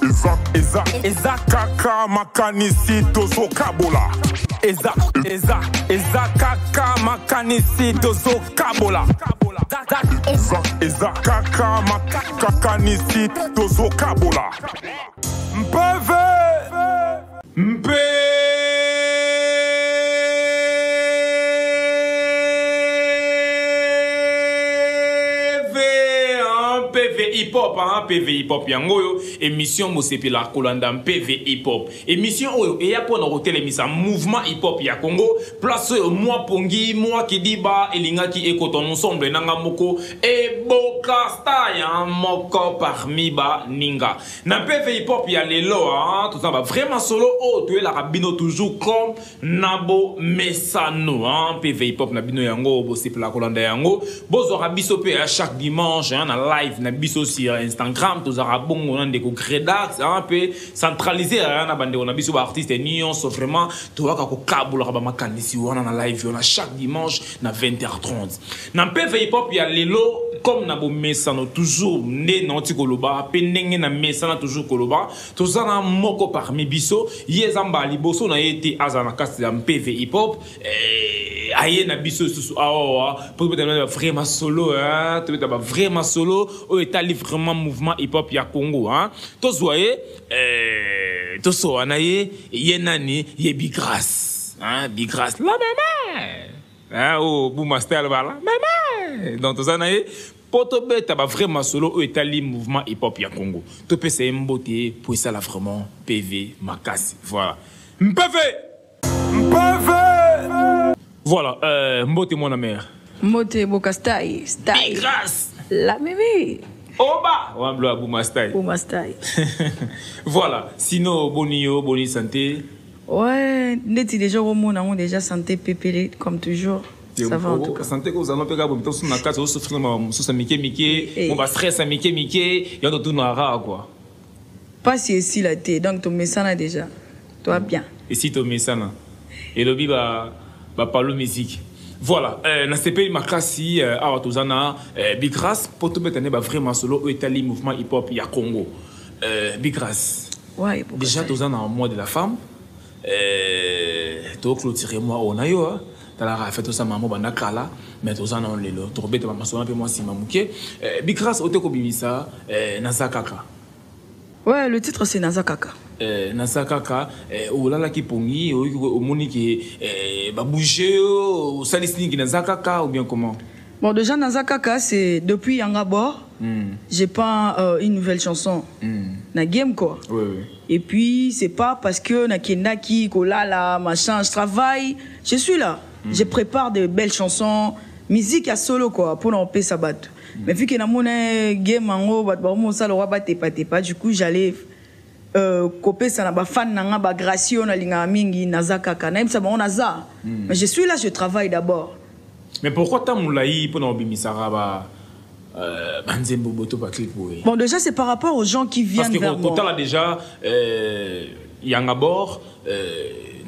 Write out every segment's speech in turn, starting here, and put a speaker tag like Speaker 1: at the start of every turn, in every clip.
Speaker 1: Eza kaka makanisi tozo kabola. Eza kaka makanisi tozo kabola. Eza kaka makanisi tozo kabola. Mpeve
Speaker 2: PV hip hop, PV hip hop yango émission Mosepela Kolanda PV hip hop émission oyo et ya pour na hotel émission mouvement hip hop ya Congo place moi pongi moi kidiba elinga ki ekoton ensemble nanga moko e bokasta ya moko parmi ba ninga na PV hip hop ya lelo tout ça va vraiment solo tu es la rabino toujours comme Nabo Mesano PV hip hop na bino yango Mosepela Kolanda yango bozo rabiso pe à chaque dimanche na live na biso sur Instagram tous arabons on a des credax un peu centralisé na bande on a biso artiste nion so vraiment tu vois ko kabula ba makanisi on a live on a chaque dimanche na 20h30 na PV hip hop ya lelo comme Nabo Mesano toujours né na tikoloba pe ndenge na Mesana toujours koloba tous ça na moko parmi biso yezamba liboso na été azana kasi ya PV hip hop aye na biso susu pour peut-être vraiment solo tu être vraiment solo au étali vraiment mouvement hip hop ya Congo tous voyez tous anaye yenani ye Bigras Bigras la maman oh Bouma style voilà maman donc tous anaye poto beta vraiment solo au étali mouvement hip hop ya Congo to pe c'est mboté pour ça là vraiment PV makasi voilà mpv voilà, Mbote mon mère.
Speaker 3: Mbote Bokastai, style.
Speaker 2: Grâce.
Speaker 3: La mémé.
Speaker 2: Oba. Wamblo Bouma style.
Speaker 3: Bouma style.
Speaker 2: Voilà, sinon bonio, boni santé.
Speaker 3: Ouais, neti déjà au monde on déjà santé pépélé comme toujours. Ça va en tout cas.
Speaker 2: Santé que vous allez pegar bon sur na case au souffrir ma sous mike on va stress à mike y a tout noir quoi.
Speaker 3: Pas si ici la té donc ton message déjà. Toi bien.
Speaker 2: Et si ton message et le biba parle musique. Voilà, na CP Makasi awa tozana Bigras pour tout mettre vraiment solo Italie mouvement hip hop ya Congo. Bigras.
Speaker 3: Ouais,
Speaker 2: déjà tozana en mois de la femme. To clôturer moi on a yo dans la fête ça maman bana kala mais tozana on lelo to bete ba maso un peu moi si mamuke. Bigras oteko bimisa Nazakaka.
Speaker 3: Ouais, le titre c'est Nazakaka.
Speaker 2: Nazakaka olala ki pongi omoni ki ba bouger au salisini ki Nazakaka ou bien comment?
Speaker 3: Bon déjà Nazakaka c'est depuis Yangabor. J'ai pas une nouvelle chanson. Na game quoi.
Speaker 2: Oui.
Speaker 3: Et puis c'est pas parce que na kendaki kolala machin je travaille, je suis là. Je prépare de belles chansons, musique à solo quoi pour n'en payer sa batte. Mais vu que na mon game en pas du coup j'allais copier ça na ba fan na ba Gracio na linga mingi Nazakaka na ça bon naza. Mais je suis là, je travaille d'abord.
Speaker 2: Mais pourquoi t'as moulaï pour n'obémisara ba banzembo boto pa clip oui.
Speaker 3: Bon déjà c'est par rapport aux gens qui viennent vers moi.
Speaker 2: Parce que quand là déjà Yangabor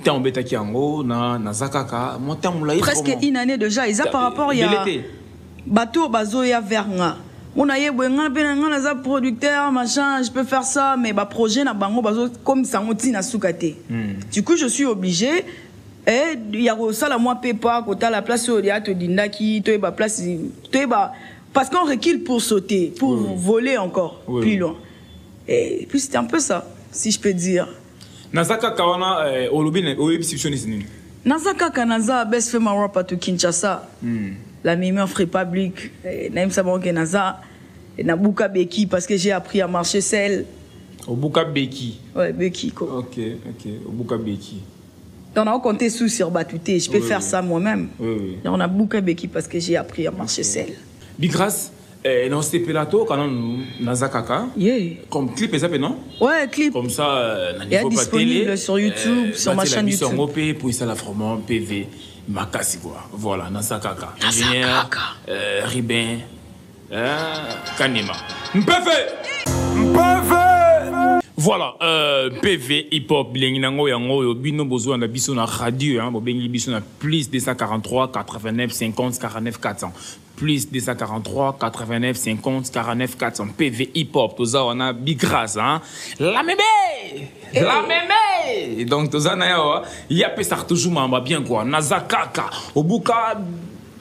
Speaker 2: t'es en bêta qui en na Nazakaka moi t'as moulaï
Speaker 3: presque une année déjà ils a par rapport il y a bateau bazoya vers nga. On a un producteur, machin, je peux faire ça, mais bah projet na bango bazo comme ça on tient à soukate. Du coup je suis obligé et il y a ça la moi pépa quand la place où il y a te dindaki, tu es ba place, tu es ba parce qu'on recule pour sauter, pour voler encore plus loin. Et puis c'était un peu ça, si je peux dire.
Speaker 2: Nazakaka wana olobine oebisiptioniste nini?
Speaker 3: Nazakaka naza best fait ma rap to Kinshasa. La mémoire République, Naim Sabonke Naza, Nabuka Beki, parce que j'ai appris à marcher seul.
Speaker 2: Obuka Beki.
Speaker 3: Ouais, Beki, quoi.
Speaker 2: Ok, Obuka Beki.
Speaker 3: On a compté sous sur Batouté, je peux faire ça moi-même. On a Buka Beki parce que j'ai appris à marcher seul.
Speaker 2: Bigras, dans ce pélato, quand on Nazakaka, comme clip, ça non?
Speaker 3: Ouais, clip.
Speaker 2: Comme ça,
Speaker 3: il est disponible sur YouTube, sur ma chaîne YouTube.
Speaker 2: Pour ça, la vraiment PV. Makasi quoi. Voilà, Nazakaka. Ingénieur, Ribin, Kanema. Mpeve. Voilà, PV hip-hop, bilinguinango yango, bino bozo na biso na radio, hein, bobengi biso na plus 243 89 50 49 400. Plus 243 89 50 49 400. PV hip-hop, toza wana big grâce, hein. La mémé! La mémé! Donc toza na yawa, ya pesar toujours mamba bien quoi. Nazakaka, obuka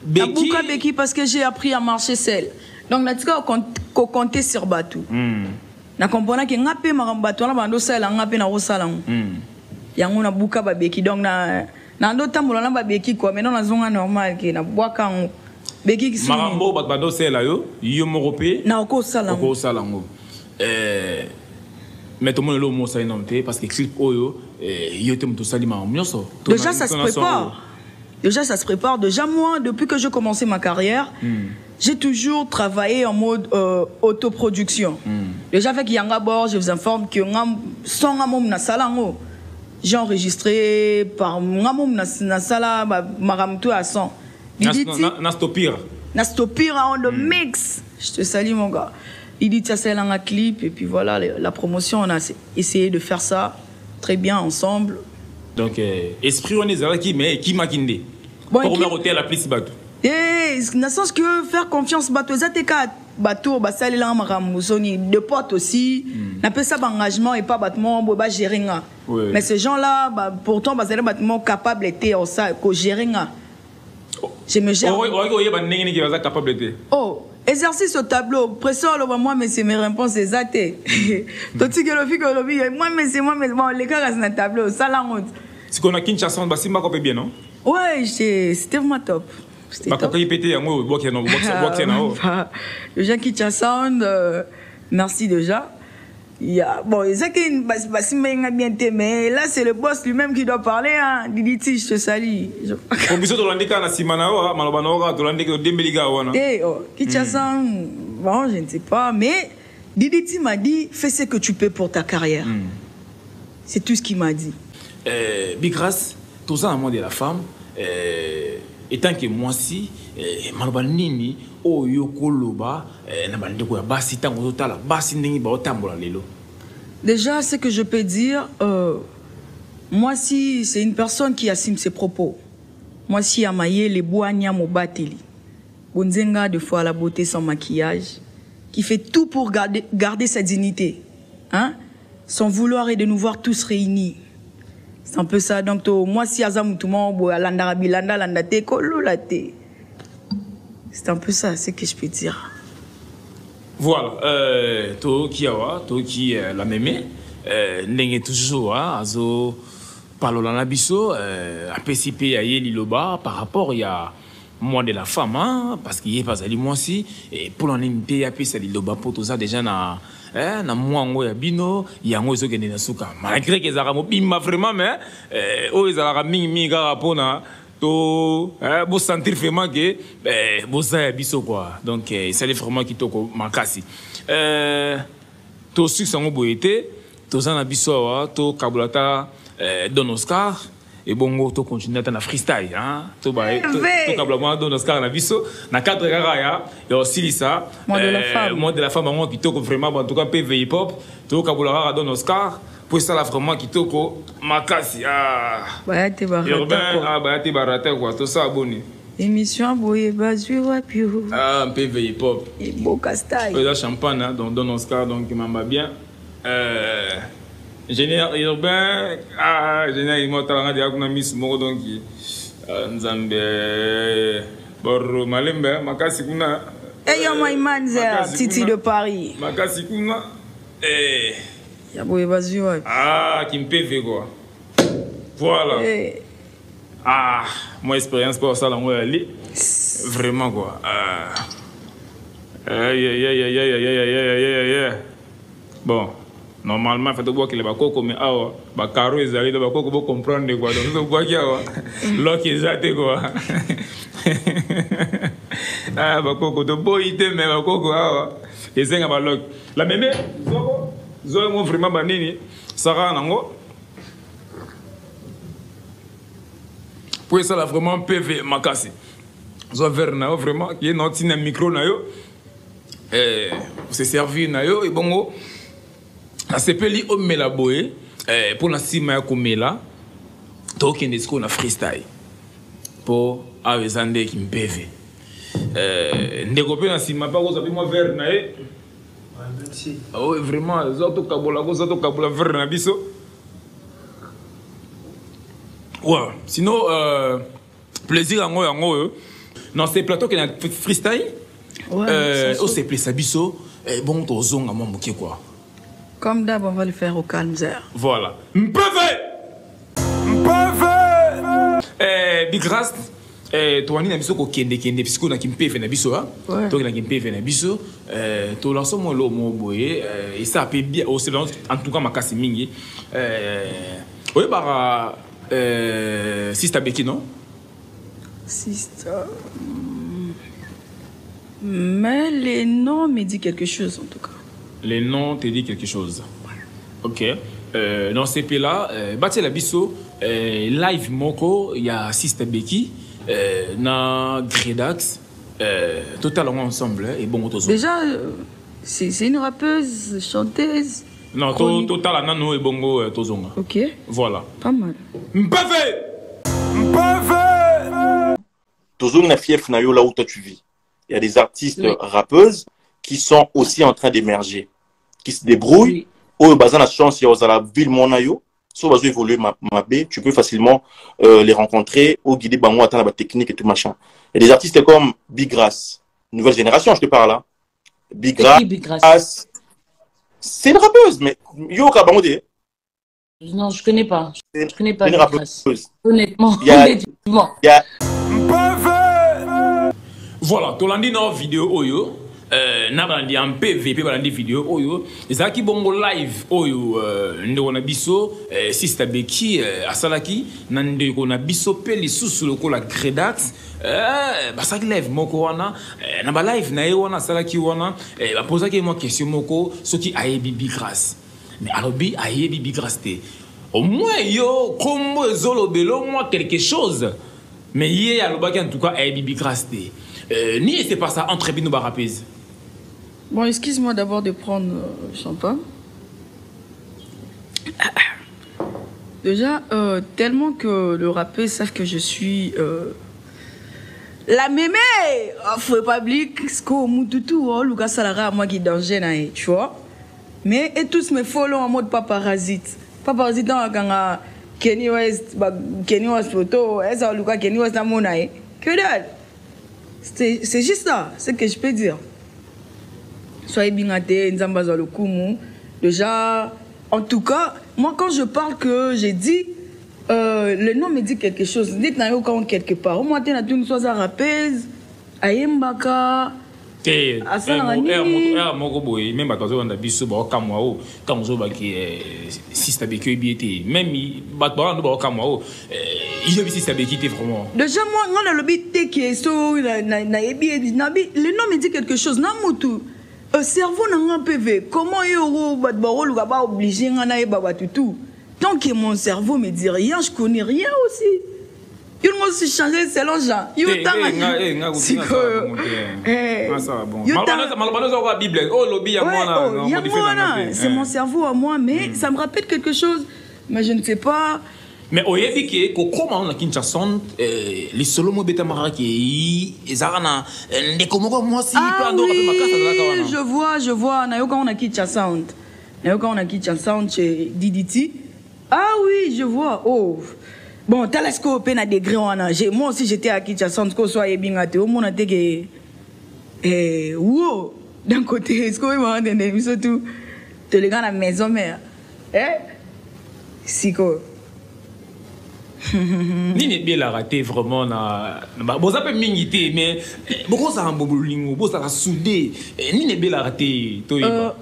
Speaker 2: beki.
Speaker 3: Obuka beki parce que j'ai appris à marcher seul. Donc na tika ko compter sur Batou. Na comprendre que ngape marambato na bando sala ngape na osala yango na buka babeki donc na ndo tambola na babeki quoi maintenant na zonga normal que na bwaka beki ki
Speaker 2: marambo bando sala yo morope
Speaker 3: na oko sala
Speaker 2: mais tout le monde le mot ça énorme parce que clip oyo yo te muto sali marambo nyoso
Speaker 3: déjà ça se prépare. Déjà, ça se prépare. Déjà, moi, depuis que j'ai commencé ma carrière, j'ai toujours travaillé en mode autoproduction. Déjà, avec Yanga Bor, je vous informe que j'ai enregistré par Nasala Maramtou à 100.
Speaker 2: Nastopira.
Speaker 3: Nastopira on the mix. Je te salue, mon gars. Il dit ça, c'est un clip. Et puis voilà, la promotion, on a essayé de faire ça très bien ensemble.
Speaker 2: Donc, esprit on est qui m'a quitté. Pour me rôter la plus bateau.
Speaker 3: Eh, n'a sens que faire confiance bateau. Ça t'es qu'à bateau, bah ça les là maramoussoni, de potes aussi. N'a pas ça d'engagement et pas battement, bah gérer. Mais ces gens-là, bah pourtant bah c'est des bâtiments capables d'été en ça, qu'au gérer. Je me gère. Oh, exercice au tableau. Presseur le moi mais c'est mes réponses c'est zaté. Toi tu que le fille que le vie, moi mais c'est moi mais bon les gars c'est un tableau, ça la honte.
Speaker 2: Si qu'on a Kinshasa, bah si m'a copé bien non?
Speaker 3: Ouais, c'était vraiment top.
Speaker 2: Bah quand il pétait, moi,
Speaker 3: le gens qui tient sound, merci déjà. Bon, c'est qu'il bien mais là c'est le boss lui-même qui doit parler. Hein. Diditi, je te salue.
Speaker 2: Pour que tu l'as dit à Simana, Malabanoga, tu l'as dit que Dembeliga.
Speaker 3: Eh, oh, qui tient sound, bon, je ne sais pas, mais Diditi m'a dit fais ce que tu peux pour ta carrière. C'est tout ce qu'il m'a dit.
Speaker 2: Big grâce, tout ça, à moi de la femme. Étant que moi si malobanini o yokoloba na bandeko ya basi tango totala basi ndingi ba otambola lelo.
Speaker 3: Déjà ce que je peux dire moi si c'est une personne qui assume ses propos. Moi si amaye les boania mobateli. Bonzenga de fois la beauté sans maquillage qui fait tout pour garder sa dignité hein sans vouloir et de nous voir tous réunis. C'est un peu ça. Donc, moi, si Azam tout le monde, c'est un peu ça, c'est ce que je peux dire.
Speaker 2: Voilà. Toi qui la mémé, n'est toujours, azo, parle dans la biso, à PCP, à Liloba, par rapport, il y a moi de la femme, hein, parce qu'il y a pas à moi aussi, et pour l'unité, à PCP, Liloba, pour tout ça, déjà, na moi ngoya bino yango ezo kende na suka malgré que ezara mobima vraiment mais o ezala mingi ga pona to bo sentir vraiment que bo za biso quoi donc c'est vraiment kitoko makasi to succès ngo boyete to za na biso wa to kabulata Don Oscar et bongo to continuer na freestyle hein to ba to kabulama Don Oscar na biso na cadre garaya et aussi lisa moi de la femme moi qui toko vraiment en tout cas PV hip hop to kabulama Don Oscar pour ça là vraiment qui toko makasi
Speaker 3: bah te barata
Speaker 2: urbain bah te barata quoi tout ça abonné
Speaker 3: émission boye bazu wapio
Speaker 2: PV hip hop
Speaker 3: et beau castaille
Speaker 2: la champagne donc Don Oscar donc il m'a bien Général urbain, général immortal, on a dit Miss Moro donc Nzambe, Boro Malembe, Makasi Kuna.
Speaker 3: Et yo my manzer, Titi de Paris.
Speaker 2: Makasi Kuna.
Speaker 3: Yaboué Bazu.
Speaker 2: Qui me paie quoi. Voilà. Mon expérience pour ça, là, on va aller. Vraiment quoi. Bon. Normalement, il faut voir que les bakoko mais ah, caro ils allaient les bakoko pour comprendre quoi. Donc il faut voir qu'il y a l'autre qui est quoi. Ah bakoko de boité mais bakoko ah. Et c'est un balok. La mémé, zo mo vraiment banini, Sarah nango. Pour ça là vraiment PV makasi. Zo vers na vraiment qui est notre micro na yo. C'est servi na yo et bongo. asepeli omela boye pour la sima ya komela tokende siko na freestyle po awezande ki mpeve ndeko pe na sima pa koza pe moi verre na ye merci oh vraiment zato kabola verre na biso ouais sinon plaisir yango dans ces plateaux qui na freestyle ouais oh c'est plaisir biso bon tozonga moi moké quoi.
Speaker 3: Comme d'hab, on va le faire au calme, Zer.
Speaker 2: Voilà. Mpeve! Big Rast, toi, on a biso ko kende puisque on a kimpeve na biso, hein? Toi, on a kimpeve na biso. Toi, là, so moi lo mo boye, et ça peut bien, au selon, en tout cas, ma casse mingi. Oui, bah, Sista Beki, non?
Speaker 3: Sista. Mais les noms me disent quelque chose, en tout cas.
Speaker 2: Les noms te disent quelque chose. Ok. Dans ces pays-là, Bati la biso, live moko, il y a Sista Beki, na Gredax, totalement ensemble, et bon,
Speaker 3: déjà, c'est une rappeuse, chanteuse.
Speaker 2: Non, total, nano et bongo, tozonga.
Speaker 3: Ok.
Speaker 2: Voilà.
Speaker 3: Pas mal.
Speaker 2: Mpeve!
Speaker 4: Tozonga na fief na yo là où toi tu vis. Il y a des artistes rappeuses qui sont aussi en train d'émerger, qui se débrouillent. Au bazar la chance, il y a la ville Monayo. Si vous évoluer ma tu peux facilement les rencontrer au guider bango atteindre la technique et tout machin. Il y a des artistes comme Big Grass, nouvelle génération, je te parle là. Big Grass. C'est une rappeuse, mais yo bango de.
Speaker 5: Non, je connais pas. Je connais pas.
Speaker 4: Une rappeuse.
Speaker 5: Honnêtement.
Speaker 2: Voilà, tu l'as dit dans la vidéo Oyo, n'abandi en PVP dans la vidéo Oyo, Zaki bongo live Oyo, ndo na biso, Sista Beki asalaki, nande ko na biso pe li susu loko la Gredax, basaki live moko wana, na ba live na ye wana asalaki wana, ba posaki moi question moko soki ayebi Big Grass. Mais alobi ayebi Big Grass te. Au moins yo kombo ezolo belo moi quelque chose. Mais hier alobaki en tout cas ayebi Big Grass te. Ni c'est pas ça entre Bino Barapez.
Speaker 3: Bon, excuse-moi d'abord de prendre champagne. Déjà, tellement que le rappeur savent que je suis la mémé. Faut pas oublier que c'est comme tout Lucas Salara moi qui danger tu vois. Mais et tous me follow en mode paparazite. Paparazite dans la Kenny West photo, ça Lucas Kenny West na monae. Que dalle. C'est juste ça, c'est ce que je peux dire. Soyez bien athée, Nzambazo le Kumu. Déjà, en tout cas, moi quand je parle que j'ai dit, le nom me dit quelque chose. Dites n'a aucun quelque part. Au moins, tu as une chose à rappeuse, Ayembaka.
Speaker 2: Même quand on a vu ce Kamwao, quand on a vu Sista Beki BT, même Batban de Kamwao, il y a vu Sista Beki vraiment.
Speaker 3: Déjà, moi, on a le BT qui est so, le nom me dit quelque chose. Namutu, cerveau n'a pas PV. Comment Yoro Batbaro, le gaba obligé, on a tout. Tant que mon cerveau me dit rien, je connais rien aussi. Il m'a aussi changé selon Jean. Il y a c'est mon cerveau à moi, mais ça me rappelle quelque chose. Mais je ne sais pas.
Speaker 2: Mais au Yébiké, comment on a Kinshasa, les solo mots bêta qui Zarana, les Komoro, moi aussi,
Speaker 3: je vois, Nayoka on a Kinshasa. Nayoka on a Kinshasa chez Diditi. Ah oui, je vois. Oh. Bon, télescope na degré moi aussi j'étais à Kinshasa, qu'on soit ebingate, au monde était que wow, d'un côté, est-ce qu'on m'a donné surtout te les gars à la maison mère. Siko.
Speaker 2: Ni ne bien la raté vraiment na bon ça peut mingité mais beaucoup ça en bobolingo, beaucoup ça la soudé. Ni ne bien la raté toi.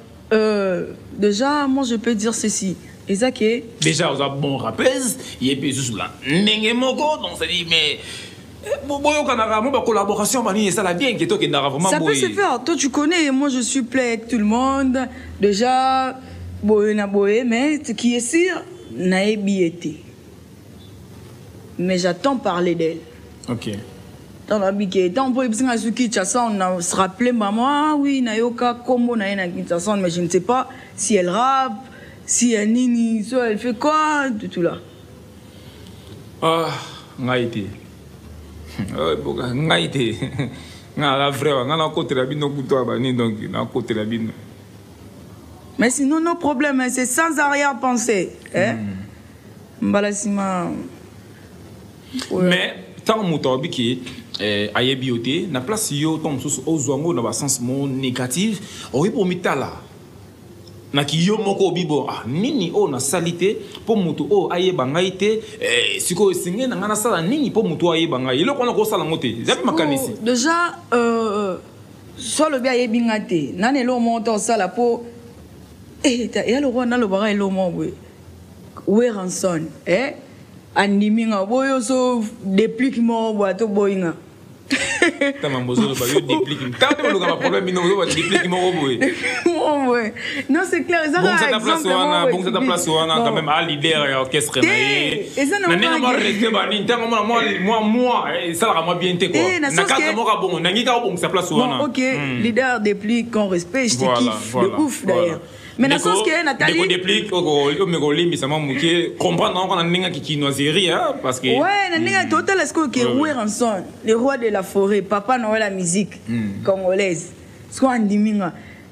Speaker 3: Déjà moi je peux dire ceci. Ezake.
Speaker 2: Déjà, on a bon rappeuse, il est plus sous là. Nengemoko, donc ça dit, mais. Collaboration, ça la bien que toi qui vraiment.
Speaker 3: Ça peut se faire. Toi, tu connais, moi je suis plein avec tout le monde. Déjà, mais ce qui est sûr, Naebi était. Mais j'attends parler d'elle.
Speaker 2: Ok.
Speaker 3: Dans la biquette, on peut se rappeler, maman, oui, Nayoka, comment Naïna Kinshasa, mais je ne sais pas si elle rappe. si elle nini, soit elle fait quoi, tout là.
Speaker 2: Ah, ngaïté. Ngaïté. La vraie, on a côté la bino couteau bani donc na côté la bino.
Speaker 3: Mais sinon nos problèmes c'est sans arrière-pensée, hein. Mbalasima.
Speaker 2: Mais tant moto biki ayebioté na place yo tom sous ozwango na sens mon négatif, oui pour mitala. Na ki yo moko bibo nini o na salité pour moto o ayeba ngaité siko singe na ngana sala nini pour moto ayeba ngai le kona ko sala ngote zabi makanisi
Speaker 3: déjà soit le bien ayebi ngate nane lo monto sala po ya le roi na le bara lo mo we ranson animi nga boyo so déplique mo boato boyinga non c'est clair ça
Speaker 2: bon cette place quand même à leader orchestre
Speaker 3: ok leader déplique qu'on respecte je te kiffe de ouf d'ailleurs. Mais la chose que Nathalie
Speaker 2: déplique comprendre parce que
Speaker 3: ouais total est-ce que le roi de la forêt Papa Noël la musique congolaise ce qu'on dit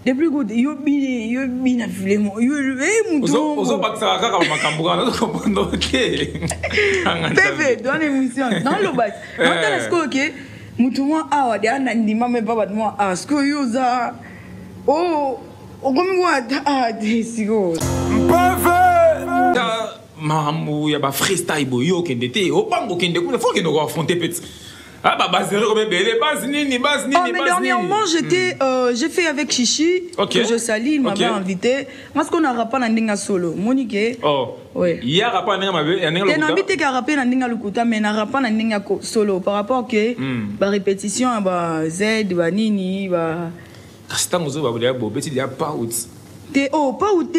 Speaker 3: depuis que yo bina filemo yo muto
Speaker 2: ozo baksa kaka makambuka na comprendre
Speaker 3: PV dans l'émission dans le bas total est-ce que mutu moi awa de andima même pas moi est-ce que yo za
Speaker 2: Mahamou ya ba freestyle boyo kendete o bango kende ko faut que nous affronter petit
Speaker 3: mais dernièrement j'ai fait avec Chichi que je salue, il m'avait invité parce qu'on a rappé dans Ndinga solo Monique
Speaker 2: oui il y a rappé dans
Speaker 3: Ndinga invité qu'à rapper dans Ndinga Lukuta mais n'a rappé dans Ndinga solo par rapport que ba répétition ba Z ba nini ba
Speaker 2: Kastangozo ba bolia bo beti dia pas out
Speaker 3: te pas out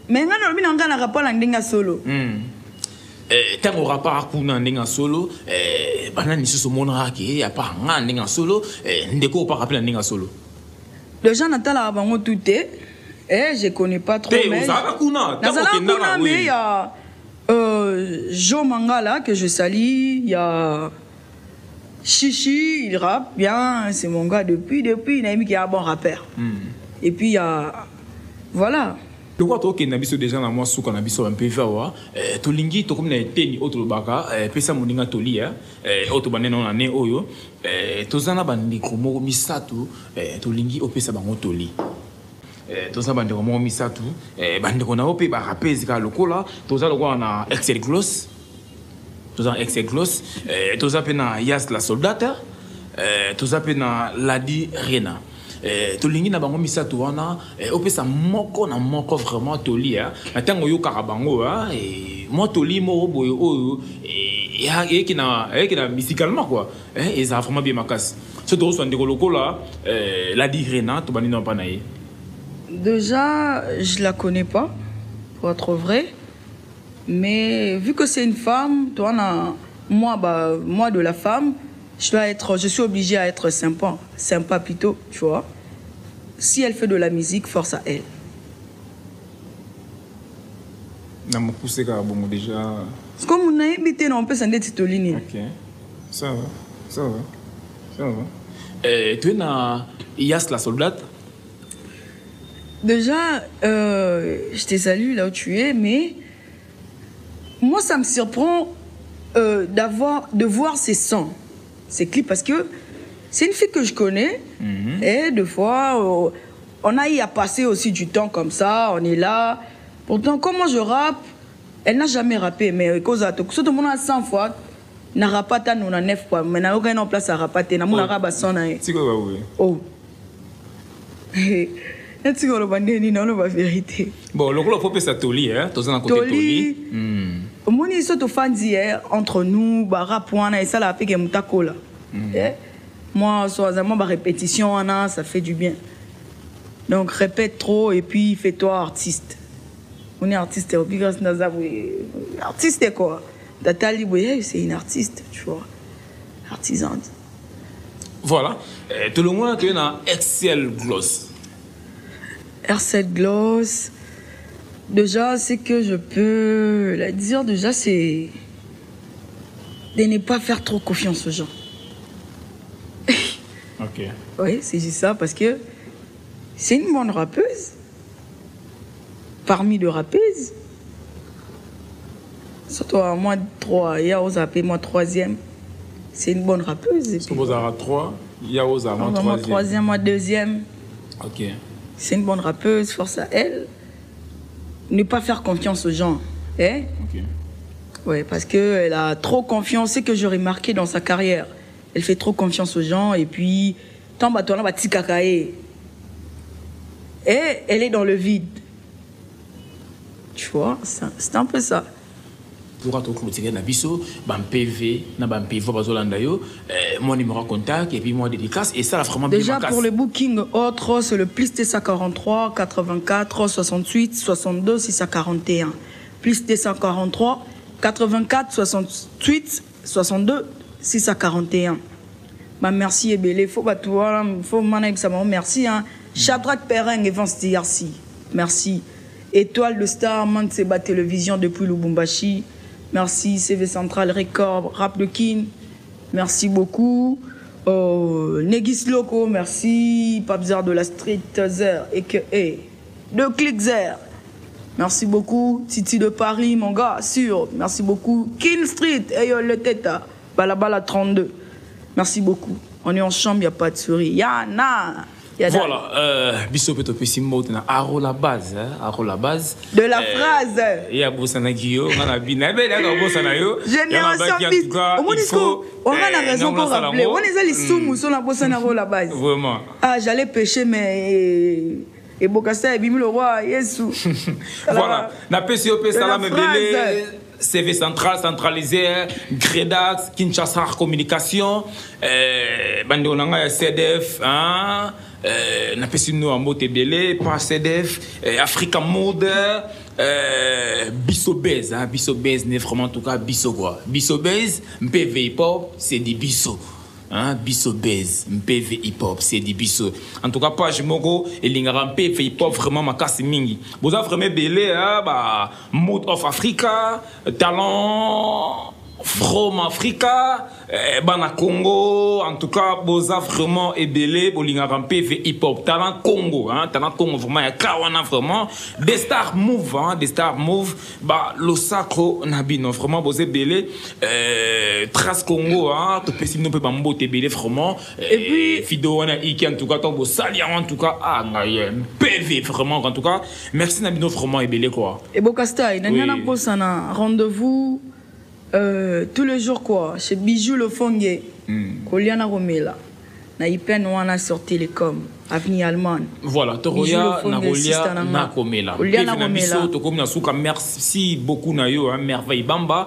Speaker 3: mais ngana lobi na rapport dans Ndinga solo
Speaker 2: tango rapport kuna Ndinga solo bana ni so mona ki ya pas Ndinga solo ndeko pas rappeler Ndinga solo
Speaker 3: le gens n'entendent bango tout je connais pas trop mais mais il y a Jo Mangala que je salue, il y a Chichi, il rappe bien, c'est mon gars depuis il a mis qu'il y a un bon rappeur. Et puis il y a voilà.
Speaker 2: Le quoi toi qui n'habites déjà dans moi sous qu'on habite un peu voir tolingi to comme na teni autre baka pesa moninga toli auto banene on ane oyo tozana bandiko moko misato tolingi opesa bango toli tozana bandiko moko misato bandiko na ope ba rapezi ka lokola tozana kwa na Excel Gloss tozana Excel Gloss tozana pe na Yas la soldata tozana pe na Ladi Rena tolingi na bango misato wana opesa moko na moko vraiment toli na tango yo karabango moi toli mo boyo oyo qui na musicalement quoi et ça vraiment bien makas ce to so ndeko lokola la direna to bani non pa naé
Speaker 3: déjà je la connais pas pour être vrai mais vu que c'est une femme toi moi de la femme je suis obligée à être sympa plutôt, tu vois. Si elle fait de la musique, force à elle.
Speaker 2: Na me pousser car bon déjà.
Speaker 3: C'est comme on a habité on peut s'en être titolini.
Speaker 2: OK. Ça va. Tu es na Yas la soldate.
Speaker 3: Déjà je te salue là où tu es mais moi ça me surprend de voir ces sons. C'est clip parce que c'est une fille que je connais et des fois on a eu à passer aussi du temps comme ça, on est là. Pourtant comment je rappe, elle n'a jamais rappé mais cause à tout le monde a 100 fois n'a rappé tant on a 9 fois mais n'a aucun place à rapper n'a mon arabe son na.
Speaker 2: C'est quoi oui.
Speaker 3: Oh. Est-ce que le bandé ni non la vérité.
Speaker 2: Bon, le gros faut pas toli tozana côté toli.
Speaker 3: Moni soto fanzi entre nous ba rap wana et ça la fait que mutakola. Moi soisement ba répétition wana ça fait du bien. Donc répète trop et puis fais-toi artiste. On est artiste obligation artiste quoi. Datali c'est une artiste, tu vois. Artisane.
Speaker 2: Voilà. Tout le monde a un Excel Gloss.
Speaker 3: Excel Gloss. Déjà, c'est que je peux la dire, déjà, c'est de ne pas faire trop confiance aux gens.
Speaker 2: Ok.
Speaker 3: Oui, c'est juste ça, parce que c'est une bonne rappeuse. Parmi les rappeuses. Surtout à moi 3, il y a aux appelés moi 3e. C'est une bonne rappeuse.
Speaker 2: Si vous avez 3, il y a aux moi 3e.
Speaker 3: Moi 3e, moi 2e.
Speaker 2: Ok.
Speaker 3: C'est une bonne rappeuse, force à elle. Ne pas faire confiance aux gens. Hein?
Speaker 2: Ok.
Speaker 3: Oui, parce qu'elle a trop confiance. C'est que j'ai remarqué dans sa carrière. Elle fait trop confiance aux gens et puis, tant bateau là, petit cacaé. Et elle est dans le vide. Tu vois, c'est un peu ça.
Speaker 2: Pour tout clôturer na biso, ban PV, na ban PV bazolanda yo, mon numéro de contact et puis moi dédicace et ça vraiment bien.
Speaker 3: Déjà pour le booking autre, c'est le plus T143 84 68 62 641. Plus T143 84 68 62 641. Bah merci Ebele, faut battre, faut maner ça merci hein. Shadrach Perrin et Vance DRC. Merci. Étoile de Star, Manseba Télévision depuis Lubumbashi. Merci CV Central Record, Rap de Kin. Merci beaucoup. Negis Loco, merci. Papzar de la Street Zer et que de Click Zer. Merci beaucoup. Titi de Paris, mon gars, sûr. Merci beaucoup. Kin Street, Eyo le Teta, Balabala 32. Merci beaucoup. On est en chambre, il n'y a pas de souris. Yana.
Speaker 2: Voilà, biso peut aussi mot na aro la base, aro la base
Speaker 3: de la phrase.
Speaker 2: Il y a bosana Guillaume, on a bien belle à bosana yo.
Speaker 3: Génération bis. Au moins on a la raison pour rappeler. On est allé sous sur la bosana aro la base.
Speaker 2: Vraiment.
Speaker 3: Ah, j'allais pêcher mais et Bokassa et Bimi le roi Yesu.
Speaker 2: Voilà, na PCOP salam belé. CV central, centralisé, Gredax, Kinshasa Communication, Bandonanga CDF, hein, n'a pas su nous en mot belé, pas CDF, Africa Mode, Bissobez, hein, Bissobez n'est vraiment en tout cas Bisso quoi. Bissobez, MPV Hip Hop, c'est des Bisso. Hein, Bisso Bez, MPV Hip Hop, c'est des Bisso. En tout cas, page Mogo et l'ingara MPV Hip Hop, vraiment ma casse mingi. Vous avez vraiment belé, hein, bah, Mode of Africa, talent, From Africa, Bana Congo, en tout cas, vous avez vraiment belé, pour l'ingara MPV Hip Hop, talent Congo, hein, talent Congo, vraiment, il y a Kawana vraiment, des stars move, hein, des stars move, bah, le sacro, Nabino, vraiment, vous avez belé, Trace Congo, hein, tu peux si nous peut pas m'boter belé, vraiment, et puis, Fido, on a Iki, en tout cas, tant que salia, en tout cas, ah, PV, vraiment, en tout cas, merci Nabino, vraiment, et belé, quoi.
Speaker 3: Et Bokasta, il y a un rendez-vous, tous les jours, quoi, chez Bijou le Fongue, Koliana Romela, na Ipen, on a sorti les com, Avenue Allemande.
Speaker 2: Voilà, Toroya, Narolia, Nakomela. Koliana Romela. Merci beaucoup, Nayo, hein, Merveille Bamba,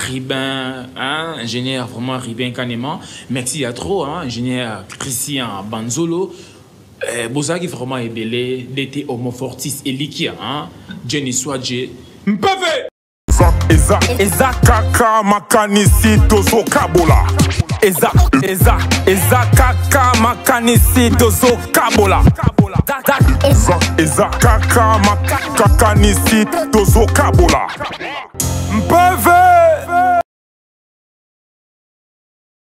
Speaker 2: Ribin, hein, ingénieur, vraiment Ribin Kanema. Merci à trop, hein, ingénieur Christian Banzolo. Bozagi vraiment est belé, d'été homofortis et liquide, hein, Jenny Swadje. Mpave!
Speaker 1: Eza kaka makanisi tozo kabola. Eza kaka makanisi tozo kabola. Eza kaka makanisi tozo kabola.